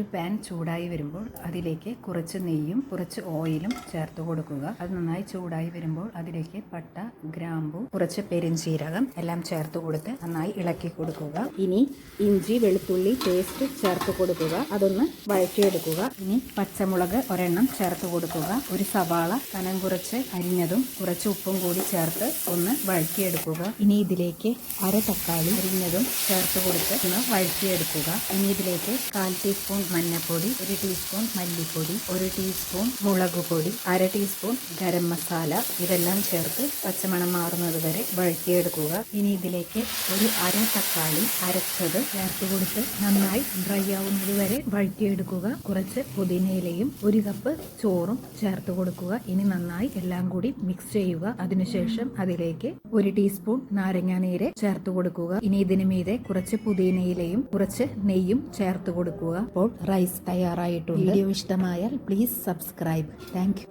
ഒരു പാൻ ചൂടായി വരുമ്പോൾ അതിലേക്ക് കുറച്ച് നെയ്യും കുറച്ച് ഓയിലും ചേർത്ത് കൊടുക്കുക. അത് നന്നായി ചൂടായി വരുമ്പോൾ അതിലേക്ക് പട്ട, ഗ്രാമ്പു, കുറച്ച് പെരിഞ്ചീരകം എല്ലാം ചേർത്ത് കൊടുത്ത് നന്നായി ഇളക്കി കൊടുക്കുക. ഇനി ഇഞ്ചി വെളുത്തുള്ളി പേസ്റ്റ് ചേർത്ത് കൊടുക്കുക. അതൊന്ന് വഴറ്റിയെടുക്കുക. ഇനി പച്ചമുളക് ഒരെണ്ണം ചേർത്ത് കൊടുക്കുക. ഒരു സവാള കനം കുറച്ച് അരിഞ്ഞതും കുറച്ച് ഉപ്പും കൂടി ചേർത്ത് ഒന്ന് വഴറ്റിയെടുക്കുക. ഇനി ഇതിലേക്ക് അര തക്കാളി അരിഞ്ഞതും ചേർത്ത് കൊടുത്ത് ഒന്ന് വഴറ്റിയെടുക്കുക. ഇനി ഇതിലേക്ക് 1/4 ടീസ്പൂൺ മഞ്ഞൾപ്പൊടി, 1 ടീസ്പൂൺ മല്ലിപ്പൊടി, 1 ടീസ്പൂൺ മുളക് പൊടി, 1/2 ടീസ്പൂൺ ഗരം മസാല ഇതെല്ലാം ചേർത്ത് പച്ചമണം മാറുന്നത് വരെ വഴറ്റിയെടുക്കുക. ഇനി ഇതിലേക്ക് ഒരു അര തക്കാളി അരച്ചത് ചേർത്ത് കൊടുത്ത് നന്നായി ഡ്രൈ ആവുന്നത് വരെ വഴറ്റിയെടുക്കുക. കുറച്ച് പുതിനയിലയും 1 കപ്പ് ചോറും ചേർത്ത് കൊടുക്കുക. ഇനി നന്നായി എല്ലാം കൂടി മിക്സ് ചെയ്യുക. അതിനുശേഷം അതിലേക്ക് 1 ടീസ്പൂൺ നാരങ്ങാ നീര് ചേർത്ത് കൊടുക്കുക. ഇനി ഇതിന് മീതെ കുറച്ച് പുതിനയിലയും കുറച്ച് നെയ്യും ചേർത്ത് കൊടുക്കുക. അപ്പോൾ റൈസ് തയ്യാറായിട്ടുണ്ട്. വീഡിയോ ഇഷ്ടമായാൽ പ്ലീസ് സബ്സ്ക്രൈബ്. Thank you.